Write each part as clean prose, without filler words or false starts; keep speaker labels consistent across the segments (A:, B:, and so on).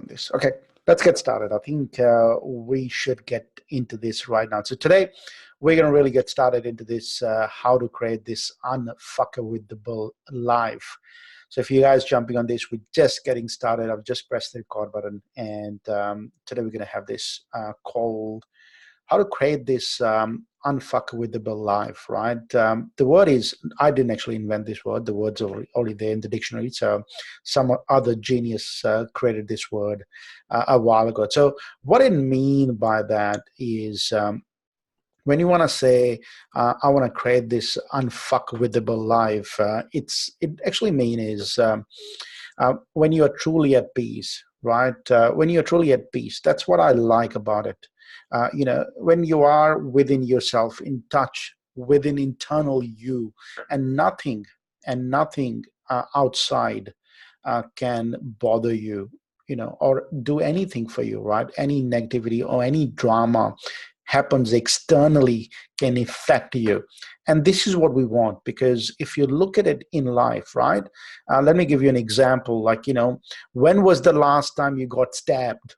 A: on this. Okay, let's get started. I think we should get into this right now. So today we're going to really get started into this, how to create this UnfuckWithable life. So if you guys jumping on this, we're just getting started. I've just pressed the record button, and today we're going to have this called how to create this UnfuckWithable life, right? The word is, I didn't actually invent this word. The word's already there in the dictionary. So some other genius created this word a while ago. So what it means by that is when you want to say, I want to create this UnfuckWithable life, it actually means when you are truly at peace, right? When you're truly at peace, that's what I like about it. When you are within yourself, in touch within internal you, and nothing outside can bother you, or do anything for you, right? Any negativity or any drama happens externally can affect you. And this is what we want, because if you look at it in life, right? Let me give you an example. Like, when was the last time you got stabbed?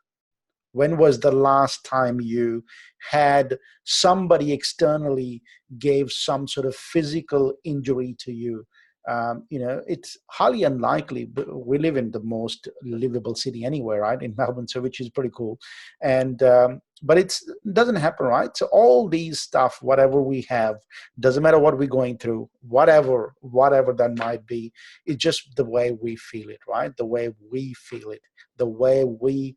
A: When was the last time you had somebody externally gave some sort of physical injury to you? It's highly unlikely, but we live in the most livable city anywhere, right? In Melbourne, so which is pretty cool. And but it doesn't happen, right? So all these stuff, whatever we have, doesn't matter what we're going through, whatever that might be, it's just the way we feel it, right? The way we feel it, the way we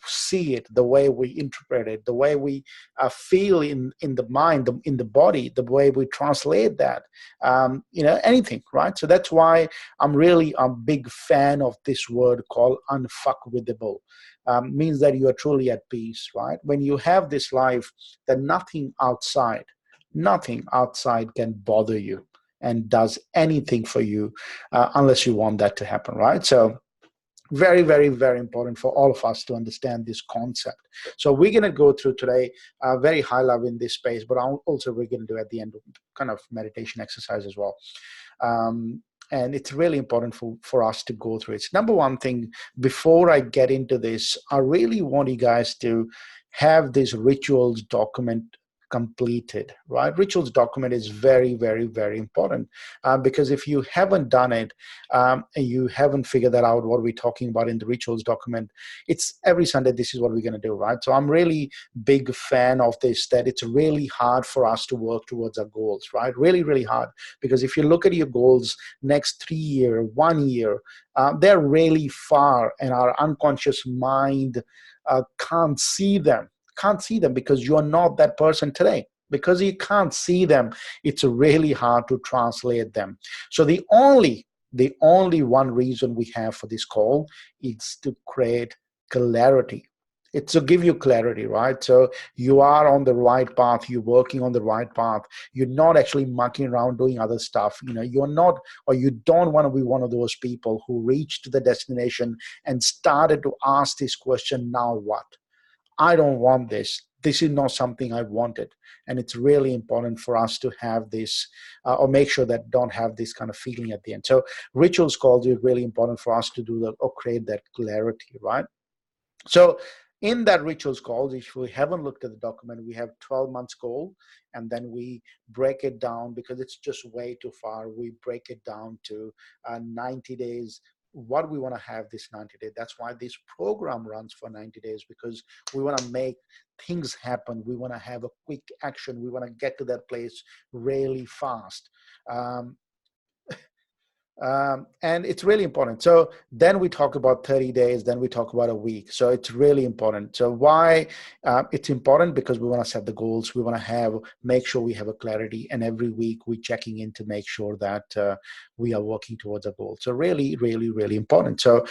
A: see it, the way we interpret it, the way we feel in the mind, in the body, the way we translate that, anything, right? So that's why I'm really a big fan of this word called UnfuckWithable. Means that you are truly at peace, right? When you have this life, that nothing outside can bother you and does anything for you unless you want that to happen, right? So very, very, very important for all of us to understand this concept. So we're going to go through today very high level in this space, but also we're going to do at the end kind of meditation exercise as well. And it's really important for us to go through it. Number one thing, before I get into this, I really want you guys to have this rituals document completed, right? Rituals document is very, very, very important because if you haven't done it and you haven't figured that out, what we're talking about in the rituals document, it's every Sunday, this is what we're going to do, right? So I'm really big fan of this, that it's really hard for us to work towards our goals, right? Really, really hard. Because if you look at your goals next 3 year, 1 year, they're really far, and our unconscious mind can't see them because you're not that person today. Because you can't see them, it's really hard to translate them. So the only one reason we have for this call is to create clarity. It's to give you clarity, right? So you are on the right path, you're working on the right path, you're not actually mucking around doing other stuff. You're not, or you don't want to be one of those people who reached the destination and started to ask this question, now what? I don't want this. This is not something I wanted. And it's really important for us to have this or make sure that don't have this kind of feeling at the end. So rituals calls is really important for us to do that or create that clarity, right? So in that rituals calls, if we haven't looked at the document, we have 12 months goal, and then we break it down because it's just way too far. We break it down to 90 days. What we want to have this 90 days. That's why this program runs for 90 days, because we want to make things happen. We want to have a quick action. We want to get to that place really fast. And it's really important. So then we talk about 30 days, then we talk about a week. So it's really important. So why it's important? Because we want to set the goals. We want to make sure we have a clarity, and every week we're checking in to make sure that we are working towards a goal. So really, really, really important. So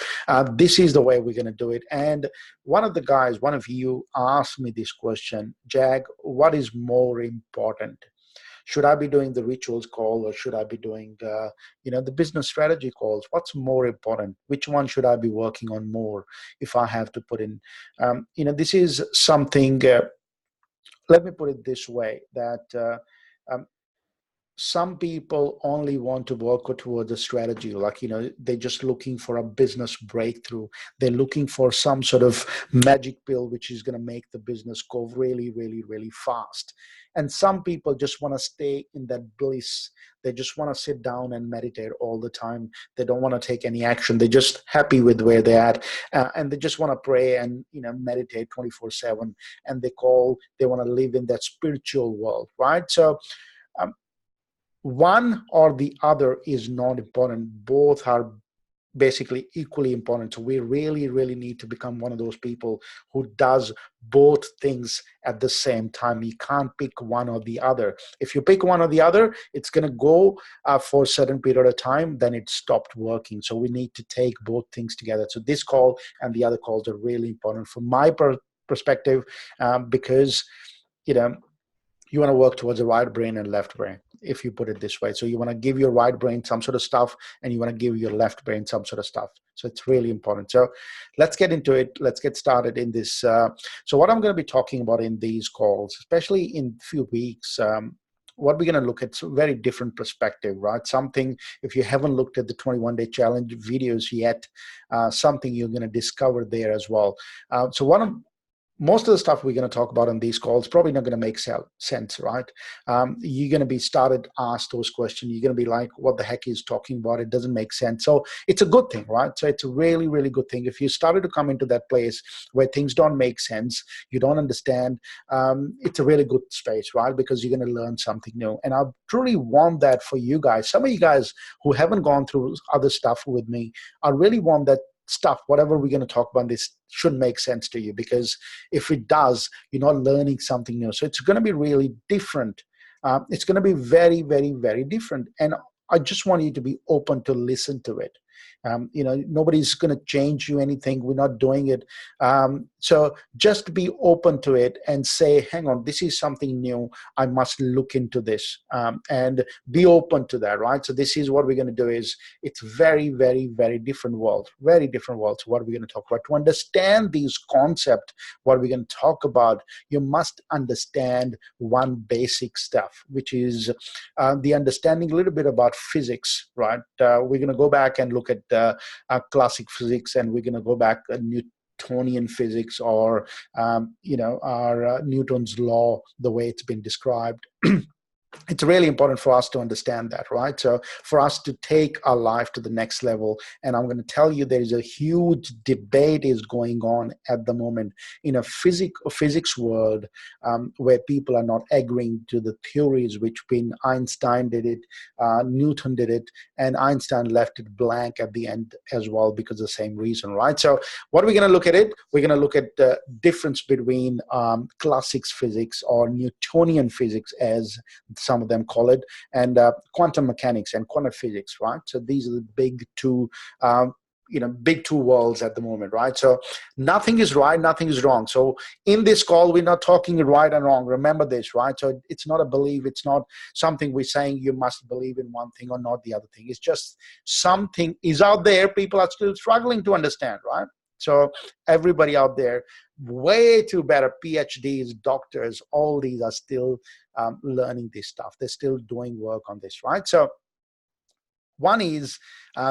A: this is the way we're going to do it. And one of you asked me this question, Jag, what is more important? Should I be doing the rituals call, or should I be doing the business strategy calls? What's more important? Which one should I be working on more if I have to put in? This is something, let me put it this way, that some people only want to work towards a strategy, like, they're just looking for a business breakthrough. They're looking for some sort of magic pill which is going to make the business go really, really, really fast. And some people just want to stay in that bliss. They just want to sit down and meditate all the time. They don't want to take any action. They're just happy with where they're at, and they just want to pray and meditate 24/7. And they want to live in that spiritual world, right? So um, one or the other is not important. Both are basically equally important. So we really, really need to become one of those people who does both things at the same time. You can't pick one or the other. If you pick one or the other, it's going to go for a certain period of time, then it stopped working. So we need to take both things together. So this call and the other calls are really important from my perspective, because you want to work towards the right brain and left brain, if you put it this way. So you want to give your right brain some sort of stuff, and you want to give your left brain some sort of stuff. So it's really important. So let's get into it. Let's get started in this. So what I'm going to be talking about in these calls, especially in a few weeks, what we're going to look at is a very different perspective, right? Something, if you haven't looked at the 21-day challenge videos yet, something you're going to discover there as well. So most of the stuff we're going to talk about on these calls probably not going to make sense, right? You're going to be started asked those questions. You're going to be like, what the heck is talking about? It doesn't make sense. So it's a good thing, right? So it's a really, really good thing. If you started to come into that place where things don't make sense, you don't understand, it's a really good space, right? Because you're going to learn something new. And I truly want that for you guys. Some of you guys who haven't gone through other stuff with me, I really want that stuff, whatever we're going to talk about, this should make sense to you, because if it does, you're not learning something new. So it's going to be really different. It's going to be very, very, very different. And I just want you to be open to listen to it. Nobody's going to change you anything. We're not doing it. So just be open to it and say, hang on, this is something new. I must look into this, and be open to that, right? So this is what we're going to do. Is it's very, very, very different world, very different world. So what we're going to talk about, to understand these concepts, what we're going to talk about, you must understand one basic stuff, which is the understanding a little bit about physics, right? We're going to go back and look at classic physics, and we're going to go back Newtonian physics, or our Newton's law, the way it's been described. It's really important for us to understand that, right? So for us to take our life to the next level, and I'm going to tell you, there is a huge debate is going on at the moment in a physics world, where people are not agreeing to the theories, which been Einstein did it, Newton did it, and Einstein left it blank at the end as well, because of the same reason, right? So what are we going to look at it? We're going to look at the difference between classic physics, or Newtonian physics, as some of them call it, and quantum mechanics and quantum physics, right? So these are the big two worlds at the moment, right? So nothing is right, nothing is wrong. So in this call, we're not talking right and wrong. Remember this, right? So it's not a belief. It's not something we're saying you must believe in one thing or not the other thing. It's just something is out there. People are still struggling to understand, right? So everybody out there, way too better, PhDs, doctors, all these are still learning this stuff. They're still doing work on this, right? So one is,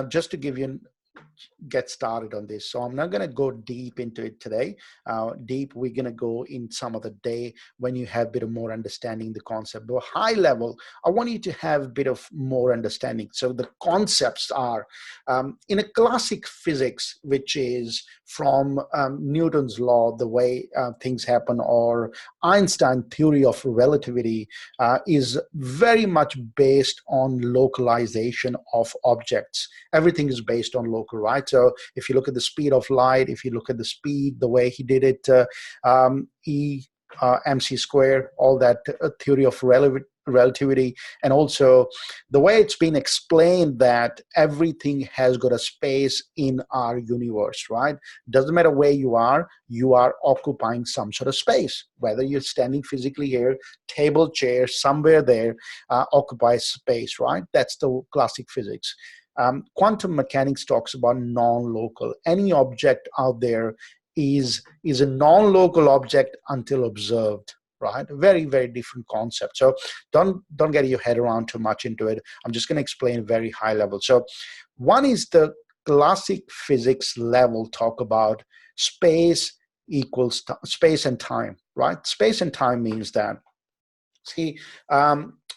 A: just to give you get started on this. So I'm not going to go deep into it today. We're going to go in some of the day when you have a bit of more understanding the concept. But high level, I want you to have a bit of more understanding. So the concepts are in a classic physics, which is from Newton's law, the way things happen, or Einstein theory of relativity, is very much based on localization of objects. Everything is based on local, right? So if you look at the speed of light, if you look at the speed, the way he did it, mc square, all that theory of relativity, and also the way it's been explained that everything has got a space in our universe, right? Doesn't matter where you are occupying some sort of space, whether you're standing physically here, table, chair, somewhere there, occupies space, right? That's the classic physics. Quantum mechanics talks about non-local. Any object out there is a non-local object until observed. right? Very, very different concept. So don't get your head around too much into it. I'm just going to explain very high level. So one is the classic physics level talk about space equals space and time, right? Space and time means that, see,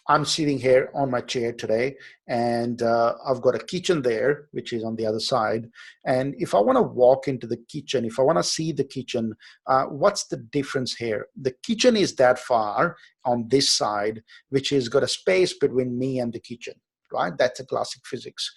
A: I'm sitting here on my chair today, and I've got a kitchen there, which is on the other side. And if I want to walk into the kitchen, if I want to see the kitchen, what's the difference here? The kitchen is that far on this side, which has got a space between me and the kitchen, right? That's a classic physics.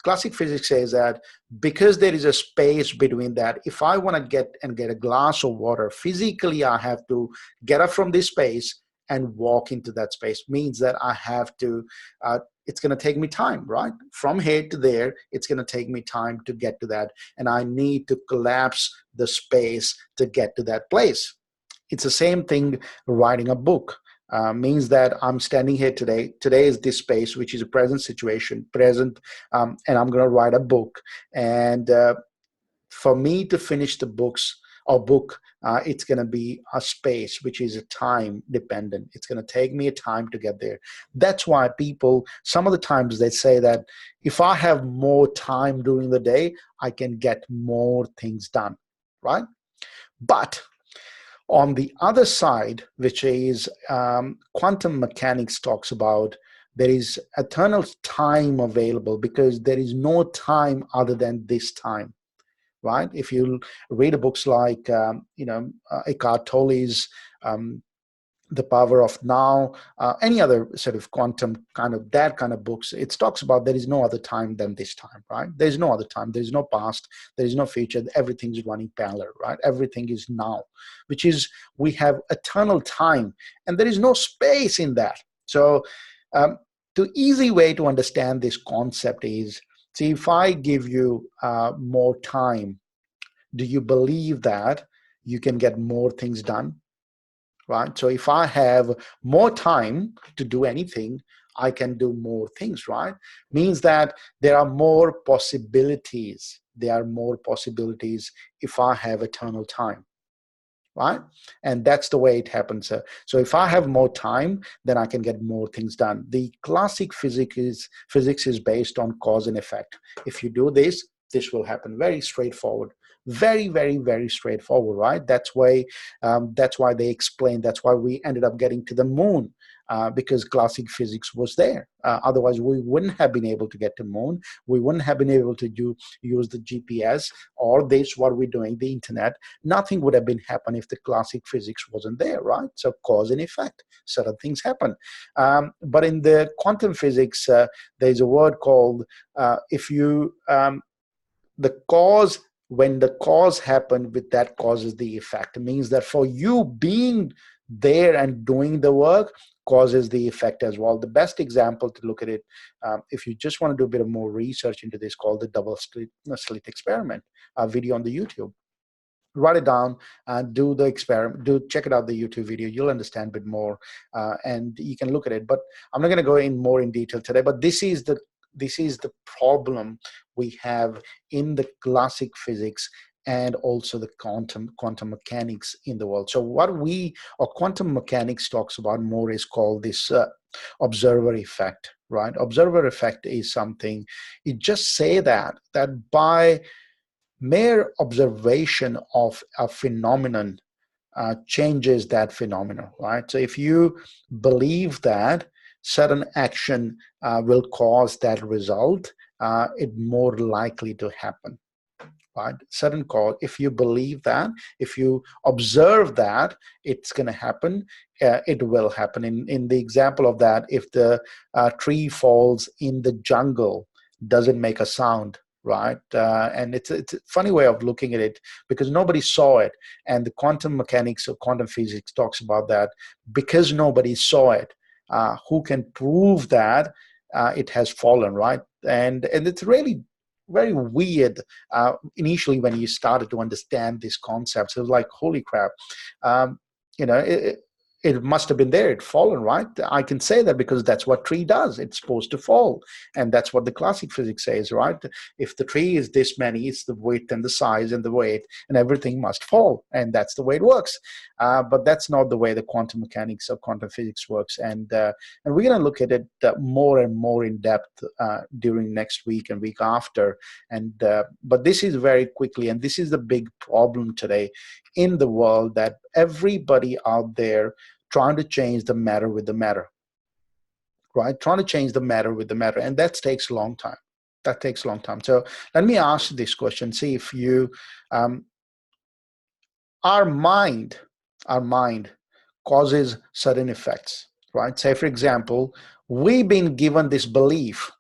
A: Classic physics says that because there is a space between that, if I want to get a glass of water, physically I have to get up from this space and walk into that space. Means that I have to, it's going to take me time, right? From here to there, it's going to take me time to get to that. And I need to collapse the space to get to that place. It's the same thing writing a book. Means that I'm standing here today. Today is this space, which is a present situation, present, and I'm going to write a book. And for me to finish the book, it's going to be a space which is a time dependent. It's going to take me a time to get there. That's why people, some of the times they say that if I have more time during the day, I can get more things done, right? But on the other side, which is quantum mechanics talks about, there is eternal time available because there is no time other than this time, right? If you read books like, Eckhart Tolle's The Power of Now, any other sort of quantum that kind of books, it talks about there is no other time than this time, right? There's no other time. There's no past. There is no future. Everything's running parallel, right? Everything is now, which is we have eternal time, and there is no space in that. So the easy way to understand this concept is, see, if I give you more time, do you believe that you can get more things done? Right? So if I have more time to do anything, I can do more things, right? Means that there are more possibilities. There are more possibilities if I have eternal time, right? And that's the way it happens. So if I have more time, then I can get more things done. The classic physics is based on cause and effect. If you do this, this will happen. Very straightforward. Very, very, very straightforward, right? That's why they explain. That's why we ended up getting to the moon, because classic physics was there. Otherwise, we wouldn't have been able to get to moon. We wouldn't have been able to use the GPS or this, what we're doing, the internet. Nothing would have been happen if the classic physics wasn't there, right? So cause and effect, certain things happen. But in the quantum physics, there's a word called the cause. When the cause happened, with that causes the effect. It means that for you being there and doing the work causes the effect as well. The best example to look at it, if you just want to do a bit of more research into this, called the double slit experiment, a video on the YouTube. Write it down and do the experiment. Check it out, the YouTube video. You'll understand a bit more, and you can look at it. But I'm not going to go in more in detail today. But this is the problem we have in the classic physics and also the quantum mechanics in the world. So what quantum mechanics talks about more is called this observer effect, right? Observer effect is something, it just say that by mere observation of a phenomenon changes that phenomenon, right? So if you believe that certain action will cause that result, it's more likely to happen, right? Certain cause, if you believe that, if you observe that it's going to happen, it will happen. In the example of that, if the tree falls in the jungle, doesn't make a sound, right? And it's a funny way of looking at it, because nobody saw it. And the quantum mechanics or quantum physics talks about that. Because nobody saw it, who can prove that it has fallen, right? And it's really very weird initially when you started to understand these concepts. It was like, holy crap. it must have been there. It fallen, right? I can say that because that's what tree does. It's supposed to fall, and that's what the classic physics says, right? If the tree is this many, it's the width and the size and the weight, and everything must fall, and that's the way it works. But that's not the way the quantum mechanics or quantum physics works, and we're going to look at it more and more in depth during next week and week after. And but this is very quickly, and this is the big problem today in the world, that everybody out there trying to change the matter with the matter, right? Trying to change the matter with the matter, and that takes a long time. That takes a long time. So let me ask you this question: see if you, our mind causes certain effects, right? Say, for example, we've been given this belief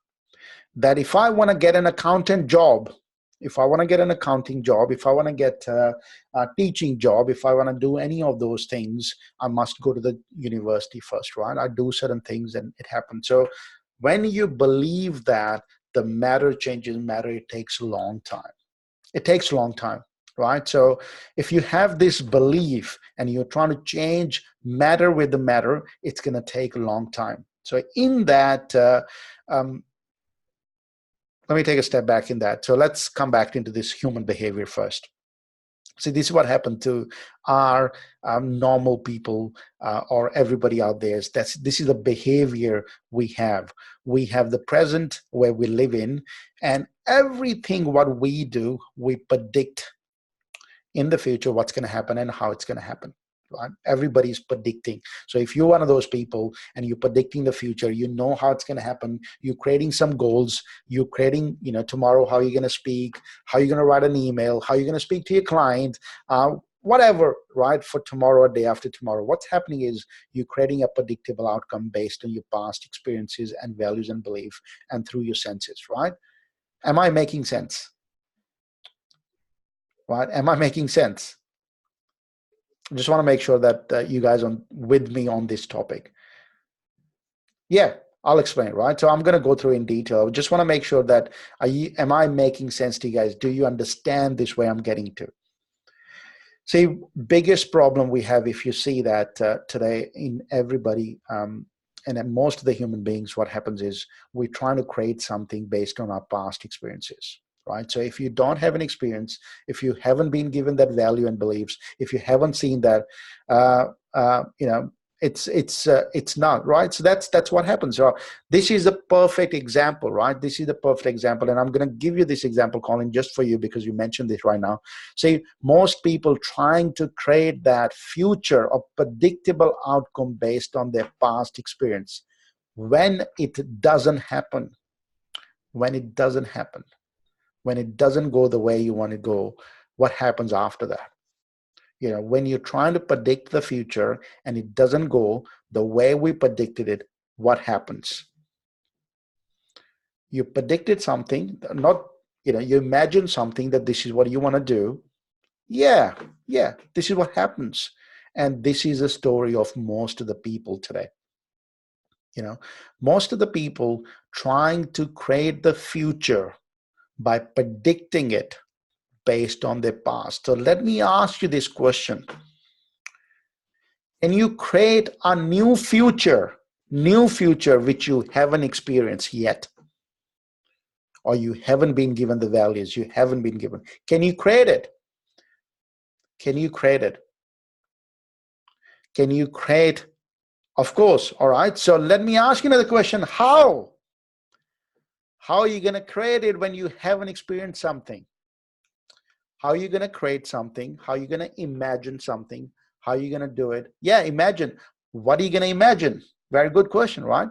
A: that if I want to get an accountant job, if I want to get an accounting job, if I want to get a teaching job, if I want to do any of those things, I must go to the university first, right? I do certain things and it happens. So when you believe that the matter changes matter, it takes a long time. It takes a long time, right? So if you have this belief and you're trying to change matter with the matter, it's going to take a long time. So in that, let me take a step back in that. So let's come back into this human behavior first. See, this is what happened to our normal people or everybody out there. This is the behavior we have. We have the present where we live in, and everything what we do, we predict in the future what's going to happen and how it's going to happen. Right? Everybody's predicting. So if you're one of those people and you're predicting the future, you know how it's going to happen. You're creating some goals. You're creating, tomorrow how you're going to speak, how you're going to write an email, how you're going to speak to your client, whatever, right? For tomorrow or day after tomorrow. What's happening is you're creating a predictable outcome based on your past experiences and values and belief and through your senses, right? Am I making sense? Right? Am I making sense? I just want to make sure that you guys are with me on this topic. Yeah, I'll explain, right? So I'm going to go through in detail. I just want to make sure that am I making sense to you guys? Do you understand this way I'm getting to? See, biggest problem we have, if you see that today in everybody and in most of the human beings, what happens is we're trying to create something based on our past experiences. Right? So if you don't have an experience, if you haven't been given that value and beliefs, if you haven't seen that, it's not right. So that's what happens. So this is a perfect example, right? This is the perfect example, and I'm going to give you this example, Colin, just for you because you mentioned this right now. See, most people trying to create that future or predictable outcome based on their past experience. When it doesn't happen, when it doesn't go the way you want to go, what happens after that? When you're trying to predict the future and it doesn't go the way we predicted it, what happens? You predicted something, you imagine something that this is what you want to do. Yeah, this is what happens. And this is the story of most of the people today. Most of the people trying to create the future by predicting it based on their past. So let me ask you this question. Can you create a new future which you haven't experienced yet? Or you haven't been given the values, you haven't been given. Can you create it? Can you create it? Can you create? Of course, all right. So let me ask you another question. How? How are you going to create it when you haven't experienced something? How are you going to create something? How are you going to imagine something? How are you going to do it? Yeah, imagine. What are you going to imagine? Very good question, right?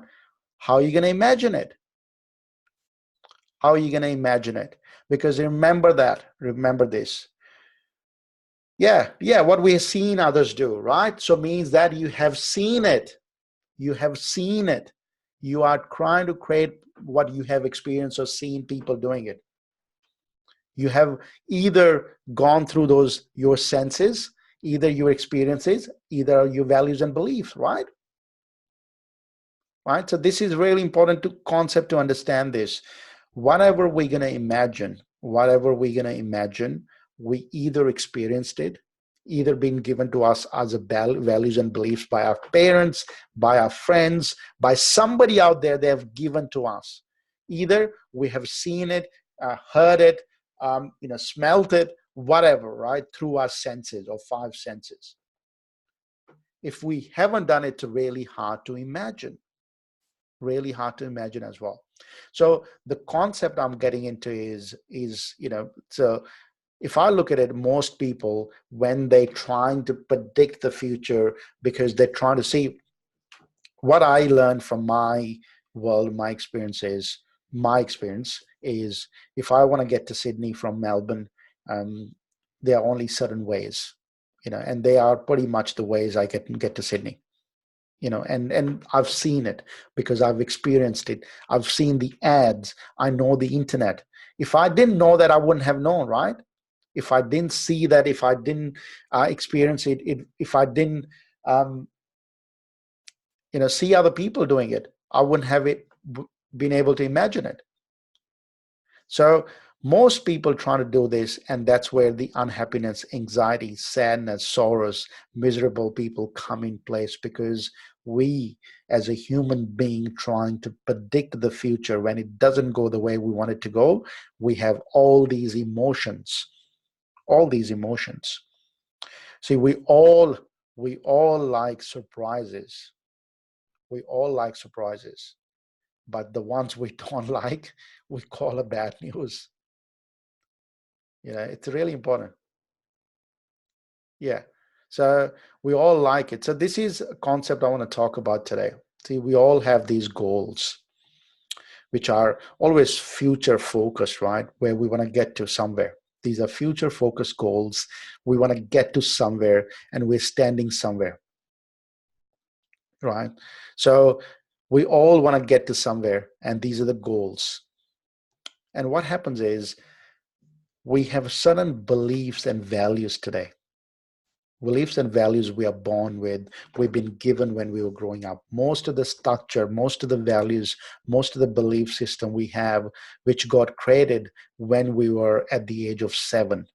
A: How are you going to imagine it? How are you going to imagine it? Because remember this. Yeah, what we have seen others do, right? So means that you have seen it. You have seen it. You are trying to create what you have experienced or seen people doing it. You have either gone through your senses, either your experiences, either your values and beliefs, right? Right. So this is really important concept to understand this. Whatever we're going to imagine, we either experienced it, either been given to us as a values and beliefs by our parents, by our friends, by somebody out there they have given to us. Either we have seen it, heard it, smelt it, whatever, right, through our senses or five senses. If we haven't done it, it's really hard to imagine. Really hard to imagine as well. So the concept I'm getting into is so if I look at it, most people, when they're trying to predict the future, because they're trying to see, what I learned from my world, my experience is, if I want to get to Sydney from Melbourne, there are only certain ways, and they are pretty much the ways I can get to Sydney. And I've seen it because I've experienced it. I've seen the ads. I know the internet. If I didn't know that, I wouldn't have known, right? If I didn't see that, if I didn't experience it, if I didn't, see other people doing it, I wouldn't have been able to imagine it. So most people trying to do this, and that's where the unhappiness, anxiety, sadness, sorrows, miserable people come in place, because we, as a human being trying to predict the future, when it doesn't go the way we want it to go, we have all these emotions. See, we all like surprises. We all like surprises, but the ones we don't like, we call a bad news. It's really important. Yeah. So we all like it. So this is a concept I want to talk about today. See, we all have these goals, which are always future focused, right? Where we want to get to somewhere. These are future focused goals. We want to get to somewhere, and we're standing somewhere, right? So we all want to get to somewhere, and these are the goals. And what happens is, we have certain beliefs and values today. Beliefs and values we are born with, we've been given when we were growing up. Most of the structure, most of the values, most of the belief system we have, which got created when we were at the age of 7.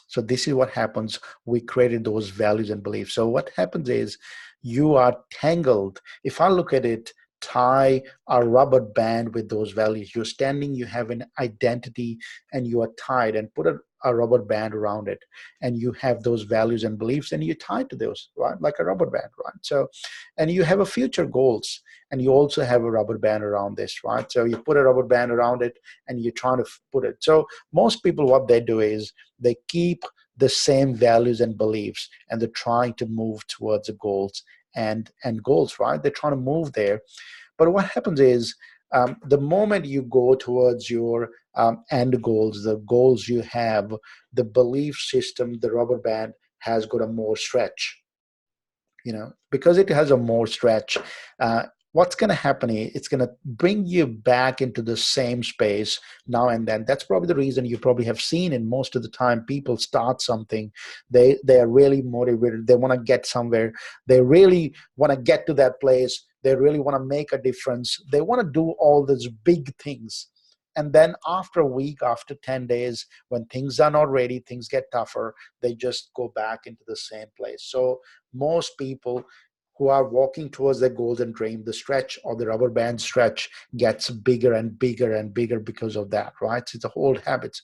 A: So this is what happens. We created those values and beliefs. So what happens is, you are tangled. If I look at it, tie a rubber band with those values. You're standing, you have an identity, and you are tied, and put a rubber band around it, and you have those values and beliefs, and you're tied to those, right? Like a rubber band, right? So, and you have a future goals, and you also have a rubber band around this, right? So you put a rubber band around it, and you're trying to put it. So most people, what they do is, they keep the same values and beliefs, and they're trying to move towards the goals and goals, right? They're trying to move there. But what happens is, the moment you go towards your end goals, the goals you have, the belief system, the rubber band has got a more stretch. Because it has a more stretch, what's going to happen is, it's going to bring you back into the same space now and then. That's probably the reason you probably have seen, in most of the time, people start something, they are really motivated, they want to get somewhere, they really want to get to that place, they really want to make a difference, they want to do all these big things. And then after a week, after 10 days, when things are not ready, things get tougher, they just go back into the same place. So most people who are walking towards their goals and dream, the stretch, or the rubber band stretch, gets bigger and bigger and bigger because of that, right? It's the old habits.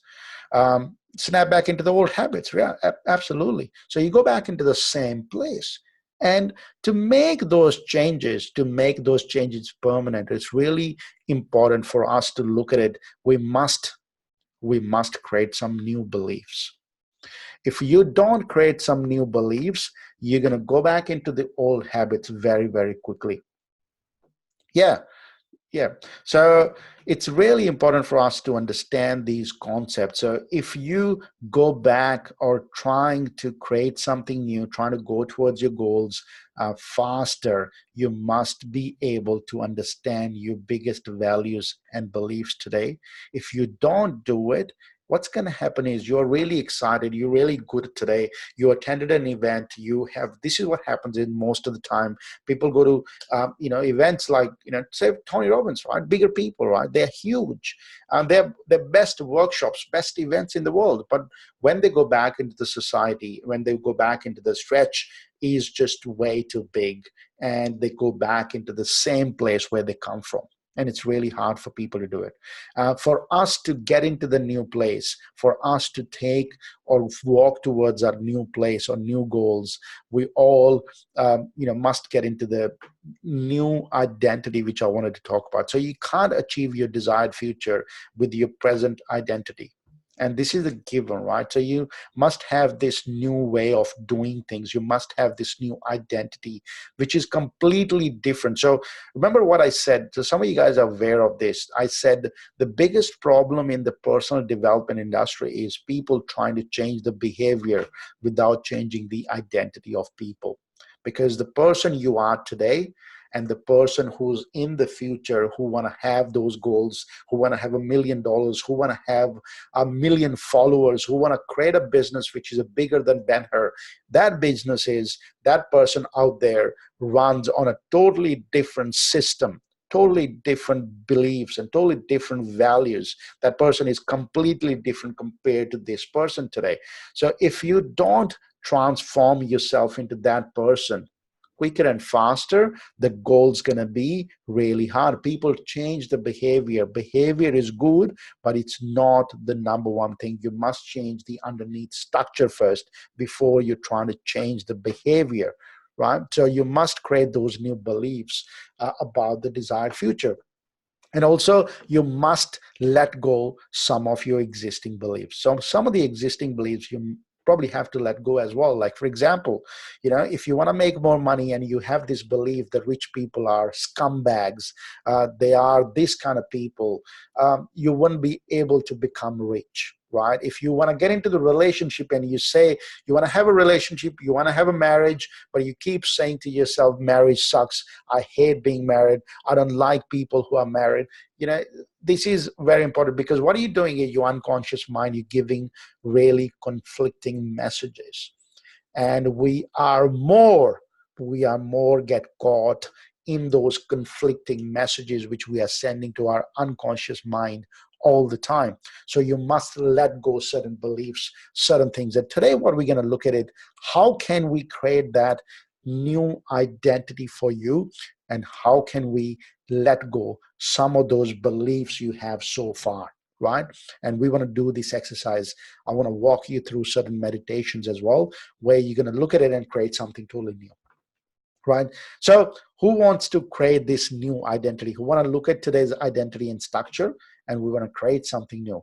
A: Snap back into the old habits. Yeah, absolutely. So you go back into the same place. And to make those changes, permanent, it's really important for us to look at it. We must create some new beliefs. If you don't create some new beliefs, you're going to go back into the old habits very, very quickly. Yeah. So it's really important for us to understand these concepts. So if you go back, or trying to create something new, trying to go towards your goals faster, you must be able to understand your biggest values and beliefs today. If you don't do it, what's going to happen is you're really excited, you're really good today, you attended an event, you have, this is what happens in most of the time. People go to events like, say Tony Robbins, right? Bigger people, right? They're huge, and they're best workshops, best events in the world. But when they go back into the society, when they go back into the stretch, is just way too big, and they go back into the same place where they come from. And it's really hard for people to do it. For us to get into the new place, for us to take or walk towards our new place or new goals, we all must get into the new identity, which I wanted to talk about. So you can't achieve your desired future with your present identity. And this is a given, right? So you must have this new way of doing things. You must have this new identity, which is completely different. So remember what I said. So some of you guys are aware of this. I said the biggest problem in the personal development industry is people trying to change the behavior without changing the identity of people. Because the person you are today and the person who's in the future, who want to have those goals, who want to have $1 million, who want to have 1 million followers, who want to create a business which is bigger than Ben-Hur, that business is, that person out there runs on a totally different system, totally different beliefs and totally different values. That person is completely different compared to this person today. So if you don't transform yourself into that person quicker and faster, the goal's going to be really hard. People change the behavior. Behavior is good, but it's not the number one thing. You must change the underneath structure first before you're trying to change the behavior, right? So you must create those new beliefs about the desired future. And also, you must let go some of your existing beliefs. So some of the existing beliefs you probably have to let go as well. Like, for example, if you want to make more money and you have this belief that rich people are scumbags, they are this kind of people, you wouldn't be able to become rich. Right? If you want to get into the relationship and you say you want to have a relationship, you want to have a marriage, but you keep saying to yourself, marriage sucks, I hate being married, I don't like people who are married. This is very important, because what are you doing in your unconscious mind? You're giving really conflicting messages. And we are more get caught in those conflicting messages which we are sending to our unconscious mind all the time. So you must let go certain beliefs, certain things. And today what we're going to look at it, how can we create that new identity for you, and how can we let go some of those beliefs you have so far, right? And we want to do this exercise. I want to walk you through certain meditations as well, where you're going to look at it and create something totally new. Right? So who wants to create this new identity? Who want to look at today's identity and structure, and we want to create something new,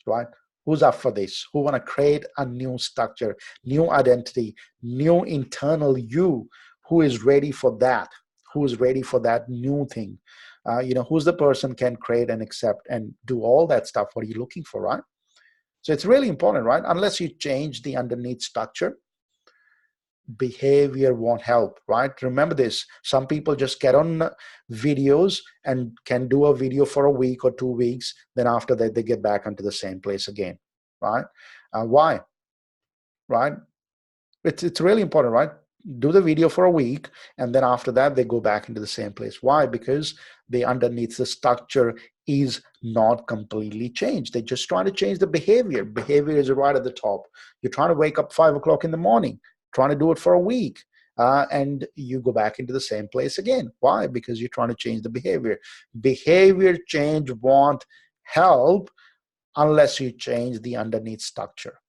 A: right? Who's up for this? Who want to create a new structure, new identity, new internal you? Who is ready for that? Who is ready for that new thing? Who's the person can create and accept and do all that stuff? What are you looking for, right? So it's really important, right? Unless you change the underneath structure, behavior won't help, right? Remember this. Some people just get on videos and can do a video for a week or 2 weeks. Then after that, they get back into the same place again, right? Why? Right? It's really important, right? Do the video for a week, and then after that, they go back into the same place. Why? Because the underneath the structure is not completely changed. They're just trying to change the behavior. Behavior is right at the top. You're trying to wake up 5 o'clock in the morning, trying to do it for a week, and you go back into the same place again. Why? Because you're trying to change the behavior. Behavior change won't help unless you change the underneath structure,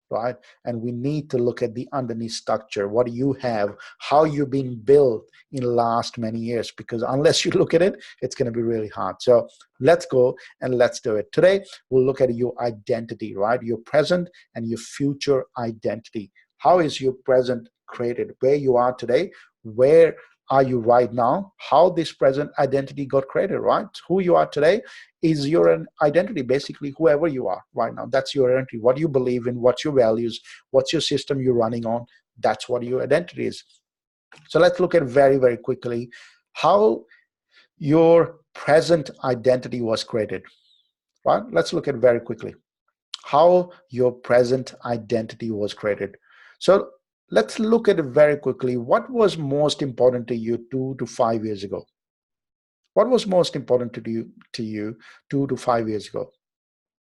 A: right? And we need to look at the underneath structure. What do you have? How you've been built in the last many years? Because unless you look at it, it's going to be really hard. So let's go and let's do it. Today, we'll look at your identity, right? Your present and your future identity. How is your present created? Where you are today, where are you right now? How this present identity got created, right? Who you are today is your identity, basically whoever you are right now. That's your identity. What you believe in, what's your values, what's your system you're running on, that's what your identity is. So let's look at very, very quickly how your present identity was created, right? Let's look at very quickly. how your present identity was created. So let's look at it very quickly. What was most important to you 2 to 5 years ago? What was most important to you 2 to 5 years ago?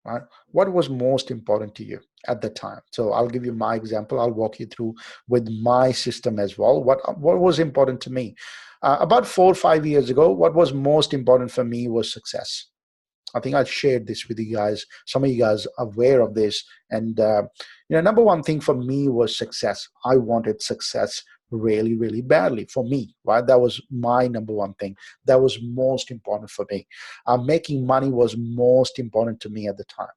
A: Right? What was most important to you at the time? So I'll give you my example. I'll walk you through with my system as well. What was important to me? About 4 or 5 years ago, what was most important for me was success. I think I shared this with you guys. Some of you guys are aware of this. And, number one thing for me was success. I wanted success really, really badly for me, right? That was my number one thing. That was most important for me. Making money was most important to me at the time.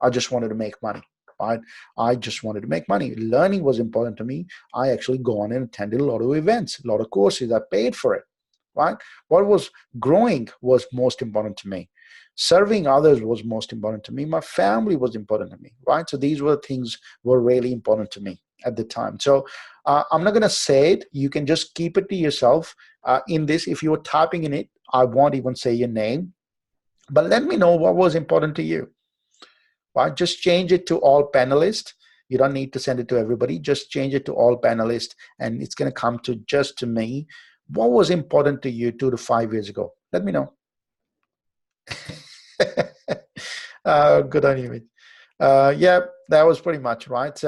A: I just wanted to make money, right? I just wanted to make money. Learning was important to me. I actually go on and attended a lot of events, a lot of courses. I paid for it, right? What was growing was most important to me. Serving others was most important to me. My family was important to me, right? So these were things were really important to me at the time. So I'm not going to say it. You can just keep it to yourself. In this, if you're typing in it, I won't even say your name, but let me know what was important to you, right? Just change it to all panelists. You don't need to send it to everybody. Just change it to all panelists, and it's going to come to just to me. What was important to you 2 to 5 years ago? Let me know. Good on you, Mitch. Yeah, that was pretty much right.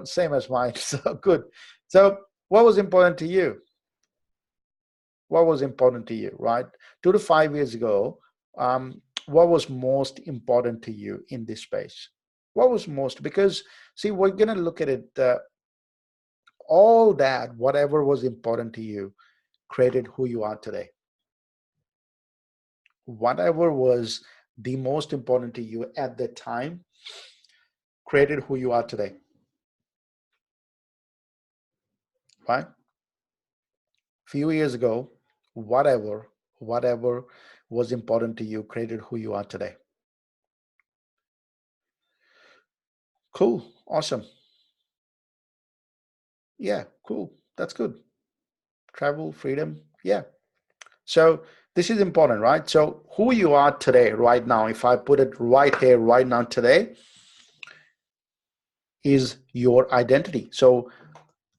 A: Same as mine. So good. So, what was important to you? What was important to you, right? 2 to 5 years ago, what was most important to you in this space? What was most? Because, see, we're going to look at it. All that, whatever was important to you, created who you are today. Whatever was the most important to you at the time created who you are today, right? Few years ago, whatever was important to you created who you are today. Cool. Awesome. Yeah, cool. That's good. Travel, freedom. Yeah. So this is important, right? So who you are today, right now, if I put it right here, right now, today, is your identity. So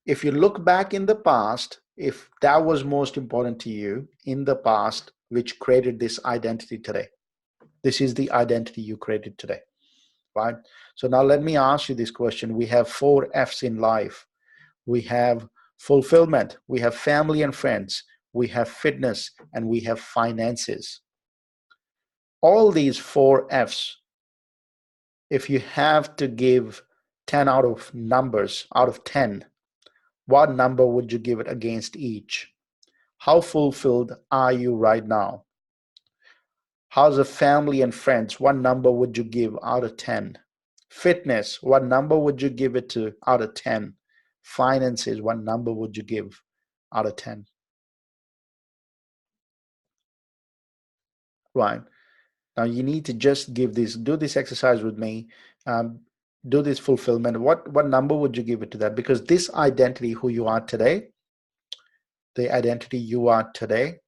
A: if you look back in the past, if that was most important to you in the past, which created this identity today, this is the identity you created today, right? So now let me ask you this question. We have 4 F's in life. We have fulfillment, we have family and friends, we have fitness, and we have finances. All these 4 F's, if you have to give 10 out of numbers, out of 10, what number would you give it against each? How fulfilled are you right now? How's the family and friends? What number would you give out of 10? Fitness, what number would you give it to out of 10? Finances, what number would you give out of 10? Right. Now you need to just do this exercise with me. Um, do this fulfillment. What number would you give it to that? Because this identity, who you are today, the identity you are today,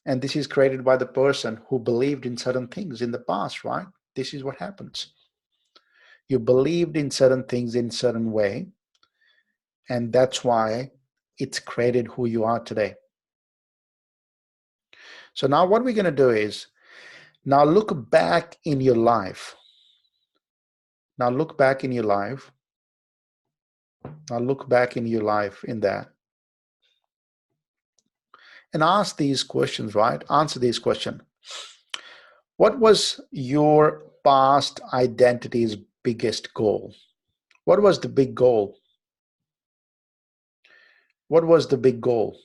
A: and this is created by the person who believed in certain things in the past, right? This is what happens. You believed in certain things in certain way, and that's why it's created who you are today. So now what we're going to do is, now look back in your life. Now look back in your life. Now look back in your life in that. And ask these questions, right? Answer these questions. What was your past identity's biggest goal? What was the big goal? What was the big goal?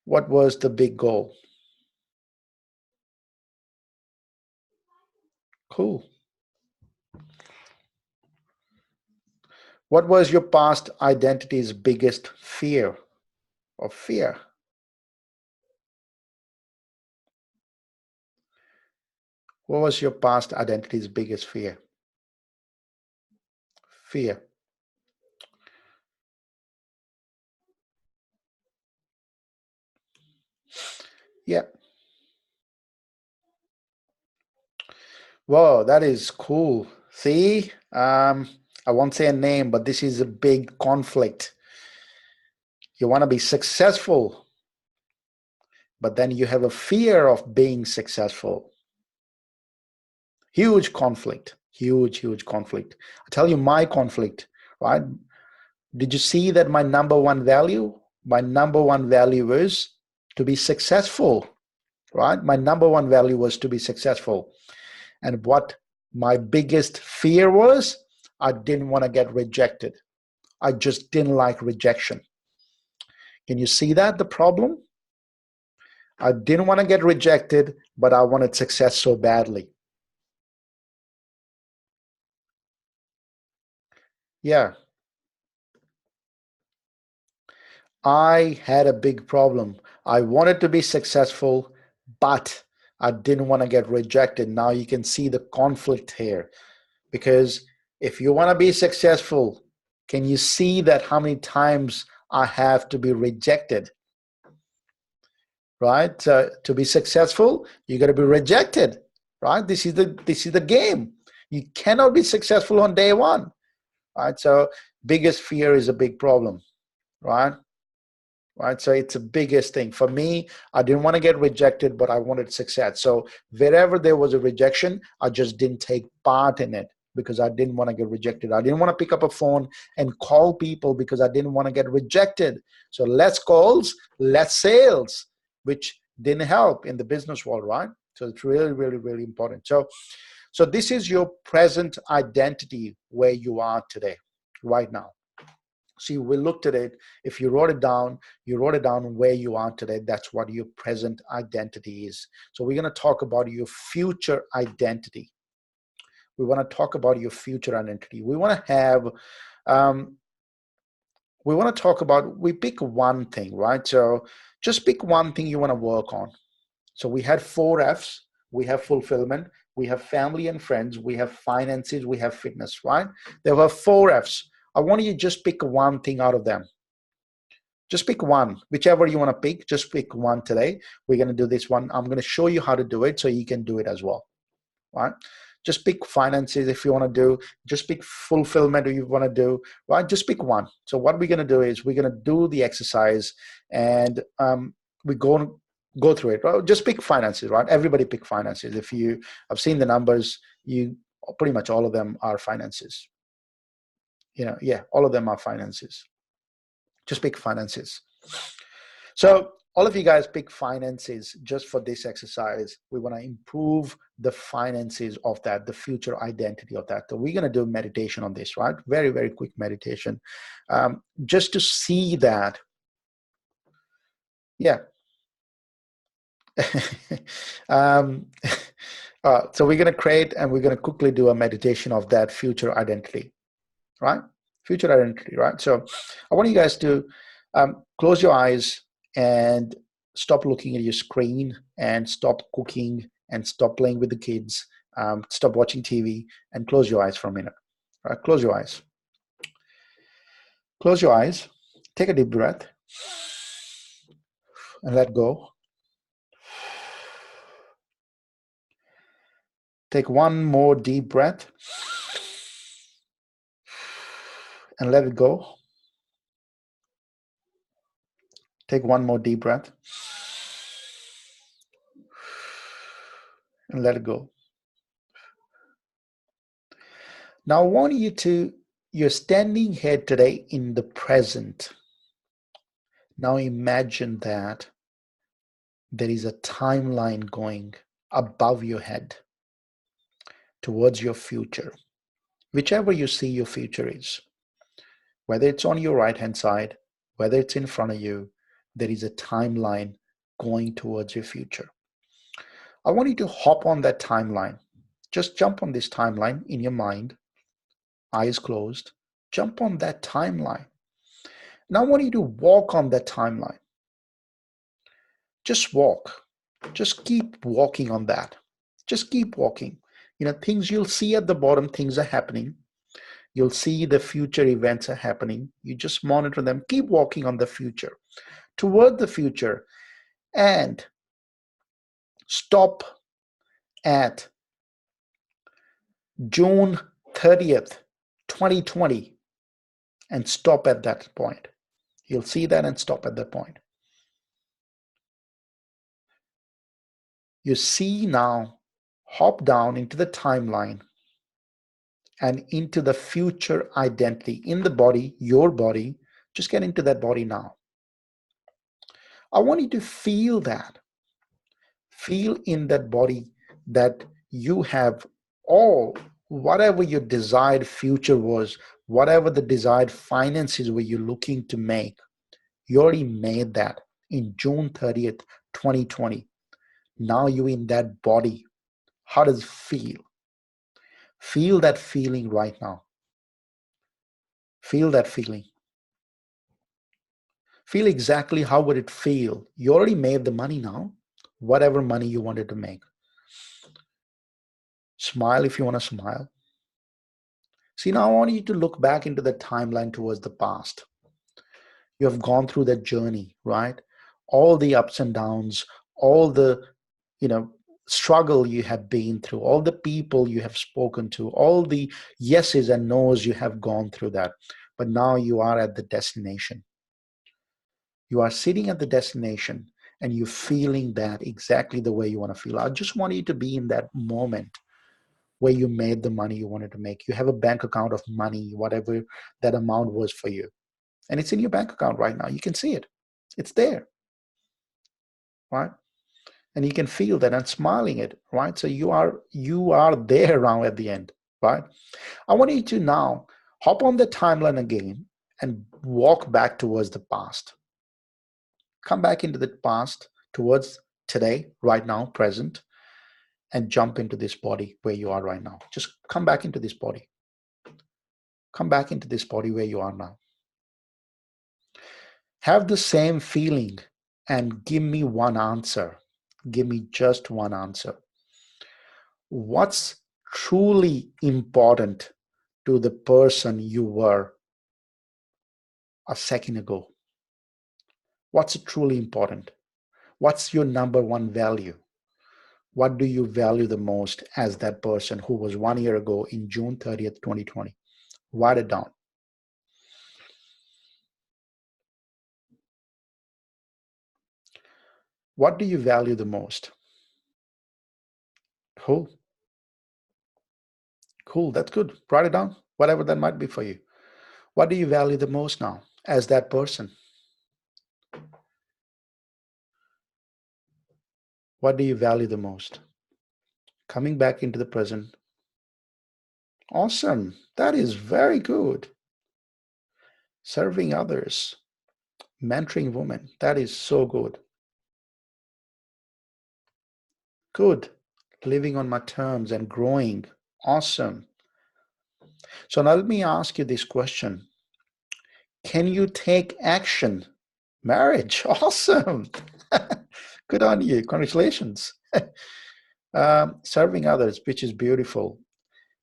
A: What was the big goal? Cool. What was your past identity's biggest fear or fear? What was your past identity's biggest fear? Fear. Yeah. Whoa, that is cool. See, I won't say a name, but this is a big conflict. You want to be successful, but then you have a fear of being successful. Huge conflict, huge conflict. I tell you my conflict, right? Did you see that my number one value? My number one value is to be successful, right? My number one value was to be successful. And what my biggest fear was, I didn't want to get rejected. I just didn't like rejection. Can you see that, the problem? I didn't want to get rejected, but I wanted success so badly. Yeah, I had a big problem. I wanted to be successful, but I didn't want to get rejected. Now you can see the conflict here. Because if you want to be successful, can you see that how many times I have to be rejected? Right? To be successful, you got to be rejected. Right? This is the game. You cannot be successful on day one. Right? So biggest fear is a big problem. Right? Right? So it's the biggest thing. For me, I didn't want to get rejected, but I wanted success. So wherever there was a rejection, I just didn't take part in it because I didn't want to get rejected. I didn't want to pick up a phone and call people because I didn't want to get rejected. So less calls, less sales, which didn't help in the business world, right? So it's really important. So this is your present identity where you are today, right now. See, we looked at it. If you wrote it down, where you are today. That's what your present identity is. So we're going to talk about your future identity. We want to talk about your future identity. We want to have, we want to talk about, we pick one thing, right? So just pick one thing you want to work on. So we had 4 F's. We have fulfillment, we have family and friends, we have finances, we have fitness, right? There were 4 F's. I want you to just pick one thing out of them. Just pick one, whichever you want to pick, just pick one today. We're going to do this one. I'm going to show you how to do it so you can do it as well, right? Just pick finances if you want to do, just pick fulfillment if you want to do, right? Just pick one. So what we're going to do is we're going to do the exercise and we're going to go through it, right? Just pick finances, right? Everybody pick finances. If you have seen the numbers, you pretty much all of them are finances. Yeah, all of them are finances. Just pick finances. So all of you guys pick finances just for this exercise. We want to improve the finances of that, the future identity of that. So we're going to do meditation on this, right? Very quick meditation. Just to see that. Yeah. So we're going to create and we're going to quickly do a meditation of that future identity, right? Future identity, right? So I want you guys to close your eyes and stop looking at your screen and stop cooking and stop playing with the kids. Stop watching TV and close your eyes for a minute. All right, close your eyes. Close your eyes. Take a deep breath and let go. Take one more deep breath and let it go. Take one more deep breath and let it go. Now I want you to, you're standing here today in the present. Now imagine that there is a timeline going above your head towards your future, whichever you see your future is. Whether it's on your right-hand side, whether it's in front of you, there is a timeline going towards your future. I want you to hop on that timeline. Just jump on this timeline in your mind, eyes closed. Jump on that timeline. Now I want you to walk on that timeline. Just walk. Just keep walking on that. Just keep walking. Things you'll see at the bottom, things are happening. You'll see the future events are happening. You just monitor them. Keep walking on the future, toward the future, and stop at June 30th, 2020, and stop at that point. You'll see that and stop at that point. You see now, hop down into the timeline and into the future identity in the body, your body. Just get into that body now. I want you to feel that. Feel in that body that you have all, whatever your desired future was, whatever the desired finances were you looking to make, you already made that in June 30th, 2020. Now you're in that body. How does it feel? Feel that feeling right now. Feel that feeling. Feel exactly how would it feel. You already made the money now, whatever money you wanted to make. Smile if you want to smile. See, now I want you to look back into the timeline towards the past. You have gone through that journey, right? All the ups and downs, all the, struggle you have been through, all the people you have spoken to, all the yeses and nos you have gone through that. But now you are at the destination. You are sitting at the destination and you're feeling that exactly the way you want to feel. I just want you to be in that moment where you made the money you wanted to make. You have a bank account of money, whatever that amount was for you. And it's in your bank account right now. You can see it. It's there, right? And you can feel that and smiling it, right? So you are there now at the end, right? I want you to now hop on the timeline again and walk back towards the past. Come back into the past towards today, right now, present, and jump into this body where you are right now. Just come back into this body. Come back into this body where you are now. Have the same feeling and give me one answer. Give me just one answer. What's truly important to the person you were a second ago? What's truly important? What's your number one value? What do you value the most as that person who was 1 year ago in June 30th, 2020? Write it down. What do you value the most? Cool. Cool. That's good. Write it down, whatever that might be for you. What do you value the most now as that person? What do you value the most? Coming back into the present. Awesome. That is very good. Serving others, mentoring women. That is so good. Good. Living on my terms and growing. Awesome. So now let me ask you this question. Can you take action? Marriage. Awesome. Good on you. Congratulations. Serving others, which is beautiful.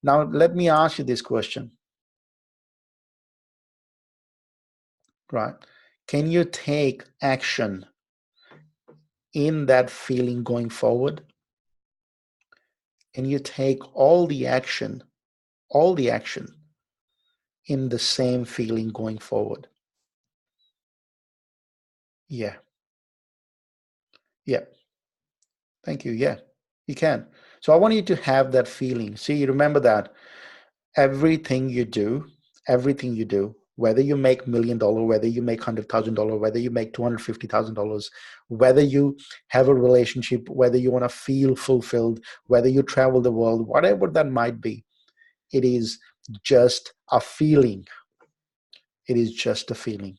A: Now, let me ask you this question. Right? Can you take action in that feeling going forward? Can you take all the action in the same feeling going forward? Yeah. Yeah. Thank you. Yeah, you can. So I want you to have that feeling. See, remember that everything you do, whether you make $1 million, whether you make $100,000, whether you make $250,000, whether you have a relationship, whether you want to feel fulfilled, whether you travel the world, whatever that might be, it is just a feeling. It is just a feeling.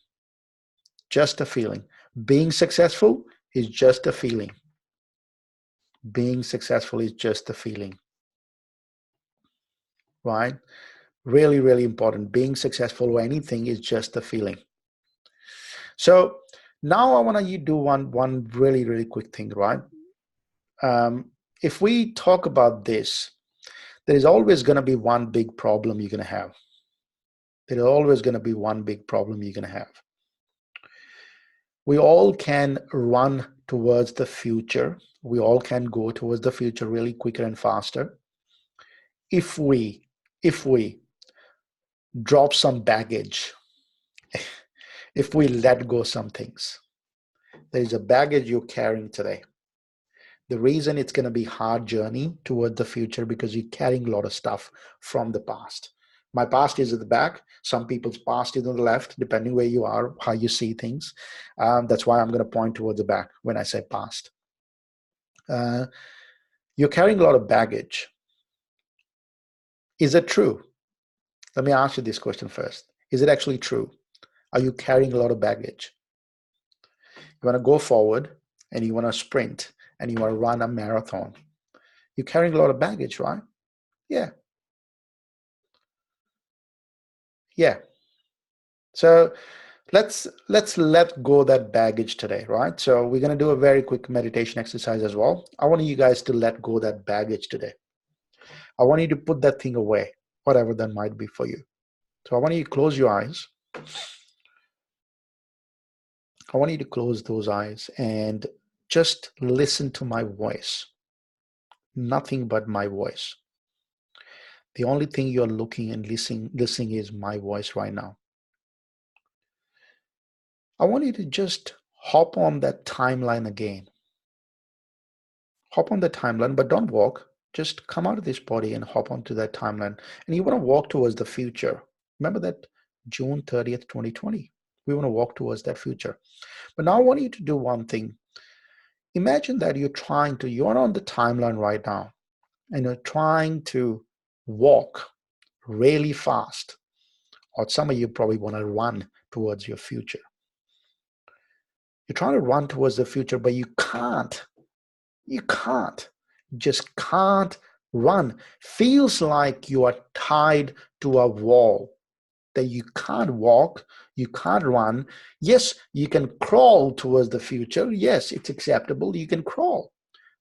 A: Just a feeling. Being successful is just a feeling. Being successful is just a feeling. Right? Really, really important. Being successful or anything is just a feeling. So now I want you to do one really, really quick thing, right? If we talk about this, there is always going to be one big problem you're going to have. There is always going to be one big problem you're going to have. We all can run towards the future. We all can go towards the future really quicker and faster. if we drop some baggage, if we let go some things, there is a baggage you're carrying today. The reason it's going to be hard journey toward the future because you're carrying a lot of stuff from the past. My past is at the back. Some people's past is on the left, depending where you are, how you see things. That's why I'm going to point towards the back when I say past. You're carrying a lot of baggage. Is it true? Let me ask you this question first. Is it actually true? Are you carrying a lot of baggage? You want to go forward and you want to sprint and you want to run a marathon. You're carrying a lot of baggage, right? Yeah. Yeah. So let's let go of that baggage today, right? So we're going to do a very quick meditation exercise as well. I want you guys to let go of that baggage today. I want you to put that thing away, whatever that might be for you. So I want you to close your eyes. I want you to close those eyes and just listen to my voice. Nothing but my voice. The only thing you're looking and listening is my voice right now. I want you to just hop on that timeline again. Hop on the timeline, but don't walk. Just come out of this body and hop onto that timeline. And you want to walk towards the future. Remember that June 30th, 2020. We want to walk towards that future. But now I want you to do one thing. Imagine that you're on the timeline right now, and you're trying to walk really fast. Or some of you probably want to run towards your future. You're trying to run towards the future, but you can't. You can't. Just can't run. Feels like you are tied to a wall, that you can't walk, you can't run. Yes, you can crawl towards the future. Yes, it's acceptable. You can crawl.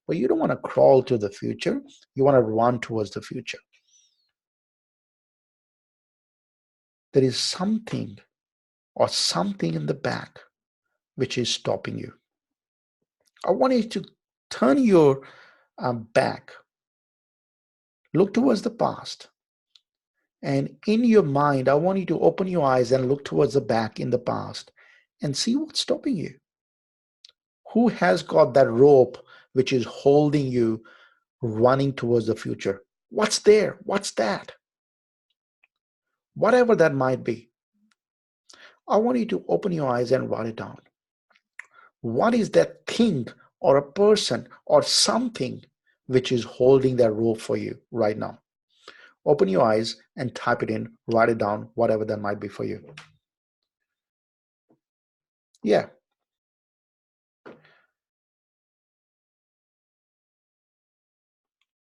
A: But you don't want to crawl to the future. You want to run towards the future. There is something or something in the back which is stopping you. I want you to turn your back, look towards the past. And in your mind, I want you to open your eyes and look towards the back in the past and see what's stopping you. Who has got that rope which is holding you running towards the future? What's there? What's that? Whatever that might be. I want you to open your eyes and write it down. What is that thing or a person or something which is holding that rope for you right now? Open your eyes and type it in, write it down, whatever that might be for you. Yeah.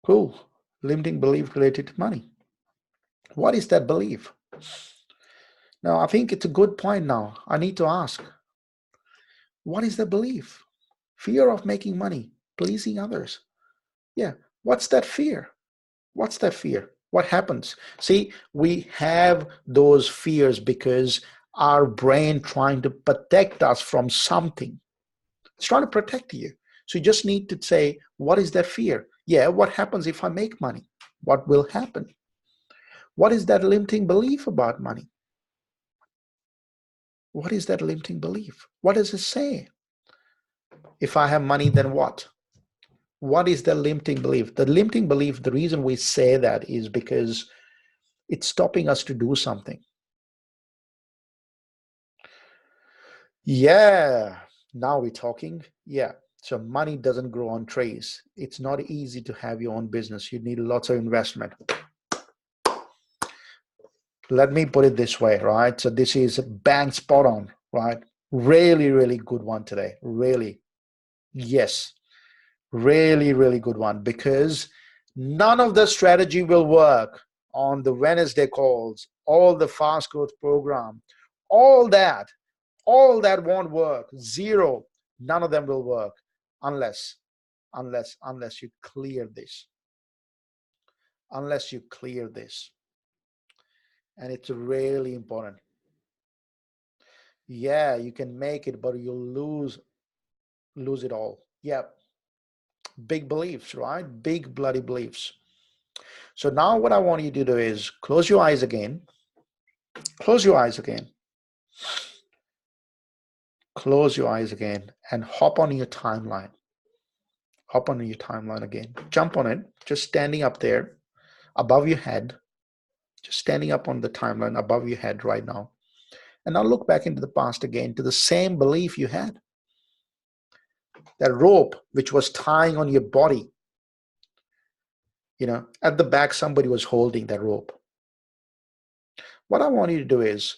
A: Cool. Limiting belief related to money. What is that belief? Now, I think it's a good point now. I need to ask, what is the belief? Fear of making money, pleasing others. Yeah. What's that fear? What's that fear? What happens? See, we have those fears because our brain trying to protect us from something. It's trying to protect you. So you just need to say, what is that fear? Yeah, what happens if I make money? What will happen? What is that limiting belief about money? What is that limiting belief? What does it say? If I have money, then what? What is the limiting belief? The limiting belief, the reason we say that is because it's stopping us to do something. Yeah, now we're talking. Yeah. So money doesn't grow on trees. It's not easy to have your own business. You need lots of investment. Let me put it this way, right? So this is bang spot on, right? Really, really good one today. Really. Yes. Really, really good one, because none of the strategy will work on the Wednesday calls, all the fast growth program, all that won't work. Zero. None of them will work unless you clear this. Unless you clear this. And it's really important. Yeah, you can make it, but you'll lose it all. Yeah. Big beliefs, right? Big bloody beliefs. So now what I want you to do is close your eyes again. Close your eyes again. Close your eyes again and hop on your timeline. Hop on your timeline again. Jump on it, just standing up there above your head. Just standing up on the timeline above your head right now. And now look back into the past again to the same belief you had. That rope which was tying on your body. At the back, somebody was holding that rope. What I want you to do is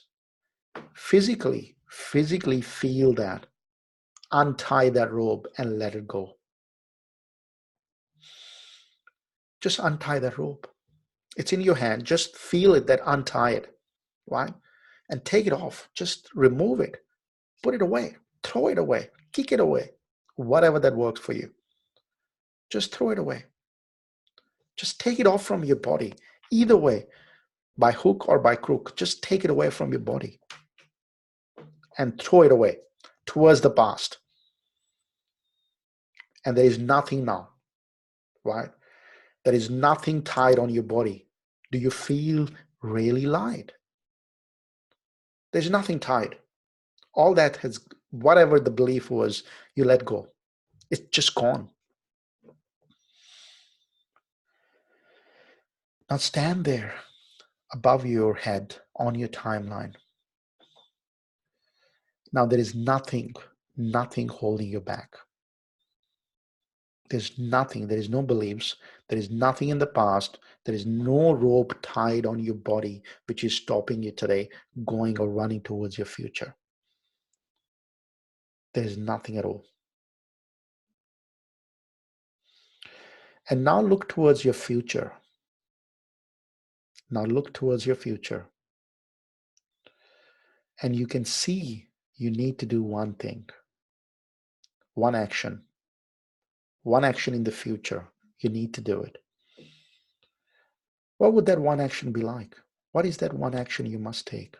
A: physically feel that. Untie that rope and let it go. Just untie that rope. It's in your hand. Just feel it, that untie it, right? And take it off. Just remove it. Put it away. Throw it away. Kick it away. Whatever that works for you. Just throw it away. Just take it off from your body. Either way, by hook or by crook, just take it away from your body and throw it away towards the past. And there is nothing now, right? There is nothing tied on your body. Do you feel really light? There's nothing tied. All that has, whatever the belief was, you let go. It's just gone. Now stand there above your head on your timeline. Now there is nothing holding you back. There's nothing, there is no beliefs, there is nothing in the past, there is no rope tied on your body which is stopping you today going or running towards your future. There is nothing at all. And now look towards your future. Now look towards your future. And you can see you need to do one thing, one action in the future. You need to do it. What would that one action be like? What is that one action you must take?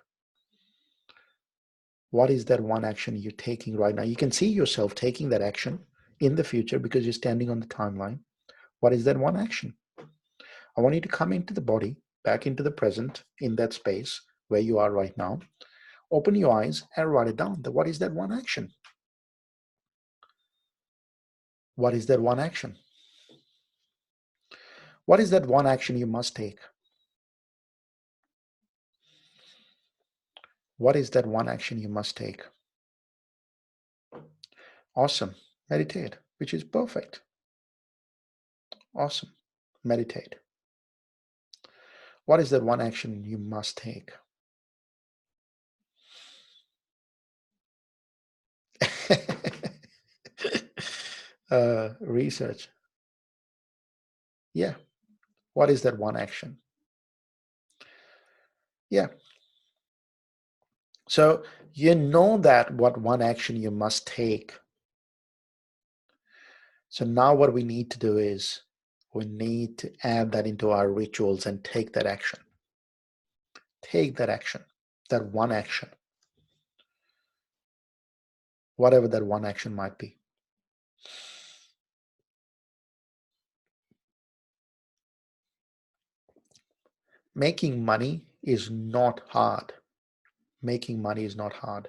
A: What is that one action you're taking right now? You can see yourself taking that action in the future because you're standing on the timeline. What is that one action? I want you to come into the body, back into the present, in that space where you are right now. Open your eyes and write it down. What is that one action? What is that one action? What is that one action you must take? What is that one action you must take? Awesome. Meditate, which is perfect. Awesome. Meditate. What is that one action you must take? Research. Yeah. What is that one action? Yeah. So you know that what one action you must take. So now what we need to do is we need to add that into our rituals and take that action. Take that action, that one action, whatever that one action might be. Making money is not hard. Making money is not hard.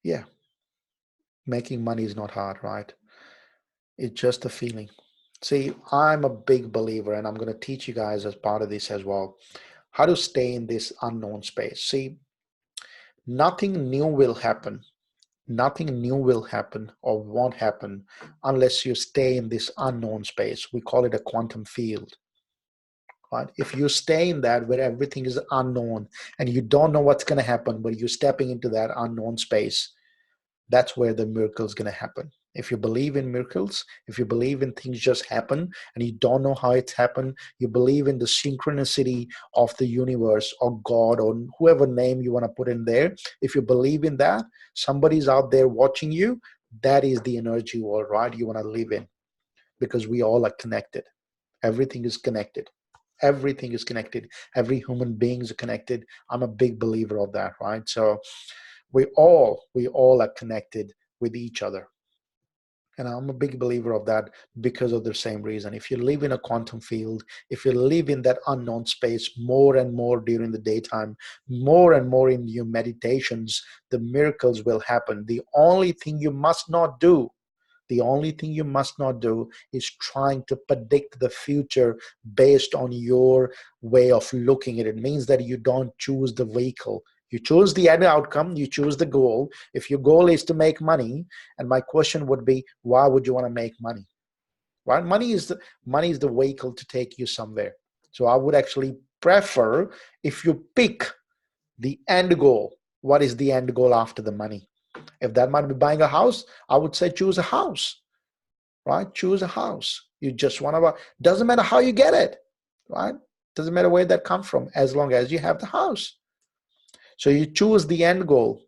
A: Yeah. Making money is not hard, right? It's just a feeling. See, I'm a big believer, and I'm going to teach you guys as part of this as well, how to stay in this unknown space. See, nothing new will happen. Nothing new will happen or won't happen unless you stay in this unknown space. We call it a quantum field. Right? If you stay in that where everything is unknown and you don't know what's going to happen, but you're stepping into that unknown space, that's where the miracle is going to happen. If you believe in miracles, if you believe in things just happen and you don't know how it's happened, you believe in the synchronicity of the universe or God or whoever name you want to put in there. If you believe in that, somebody's out there watching you. That is the energy world, right? You want to live in, because we all are connected. Everything is connected. Everything is connected. Every human being is connected. I'm a big believer of that, right? So we all are connected with each other. And I'm a big believer of that because of the same reason. If you live in a quantum field, if you live in that unknown space more and more during the daytime, more and more in your meditations, the miracles will happen. The only thing you must not do is trying to predict the future based on your way of looking at it. It means that you don't choose the vehicle. You choose the end outcome, you choose the goal. If your goal is to make money, and my question would be, why would you want to make money? Right? Money is the vehicle to take you somewhere. So I would actually prefer, if you pick the end goal, what is the end goal after the money? If that might be buying a house, I would say choose a house, right? Choose a house. You just want to, doesn't matter how you get it, right? Doesn't matter where that comes from, as long as you have the house. So you choose the end goal,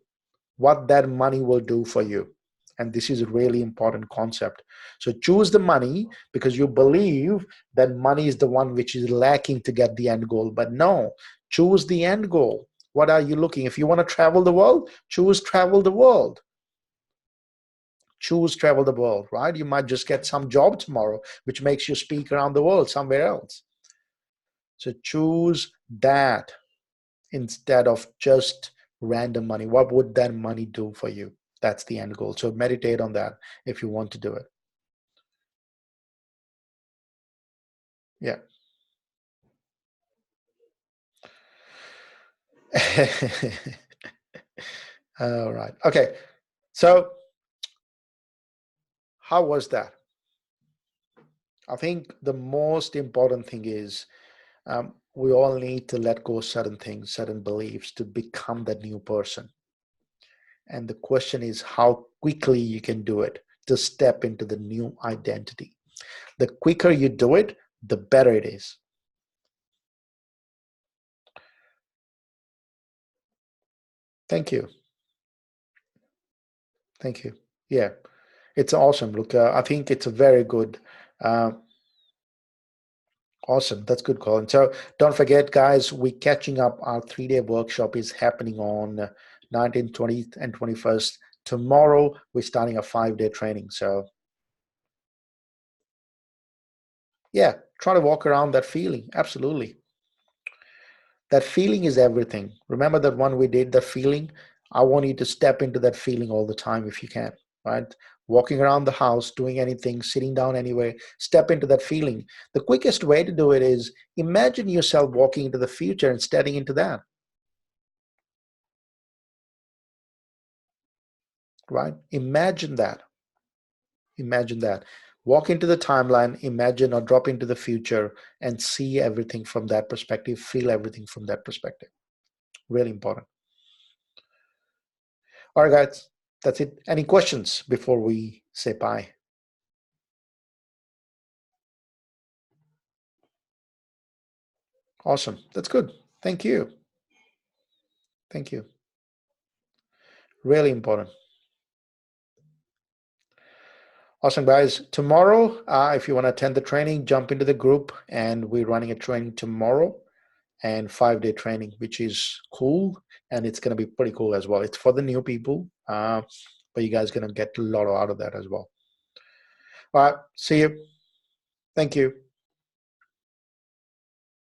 A: what that money will do for you. And this is a really important concept. So choose the money because you believe that money is the one which is lacking to get the end goal. But no, choose the end goal. What are you looking? If you want to travel the world, choose travel the world. Choose travel the world, right? You might just get some job tomorrow, which makes you speak around the world somewhere else. So choose that instead of just random money. What would that money do for you? That's the end goal. So meditate on that if you want to do it. Yeah. All right. Okay. So how was that? I think the most important thing is we all need to let go of certain things, certain beliefs to become that new person. And the question is how quickly you can do it to step into the new identity. The quicker you do it, the better it is. Thank you. Thank you. Yeah, it's awesome. Look, I think it's a very good, uh, awesome. That's good, Colin. So don't forget, guys, we're catching up. Our 3-day workshop is happening on 19th, 20th, and 21st. Tomorrow, we're starting a 5-day training. So yeah, try to walk around that feeling. Absolutely. That feeling is everything. Remember that one we did, the feeling? I want you to step into that feeling all the time if you can, right? Walking around the house, doing anything, sitting down anywhere, step into that feeling. The quickest way to do it is imagine yourself walking into the future and stepping into that, right? Imagine that. Imagine that. Walk into the timeline, imagine or drop into the future and see everything from that perspective, feel everything from that perspective. Really important. All right, guys, that's it. Any questions before we say bye? Awesome. That's good. Thank you. Thank you. Really important. Awesome, guys. Tomorrow, if you want to attend the training, jump into the group, and we're running a training tomorrow and 5-day training, which is cool. And it's going to be pretty cool as well. It's for the new people, but you guys are going to get a lot out of that as well. All right. See you. Thank you.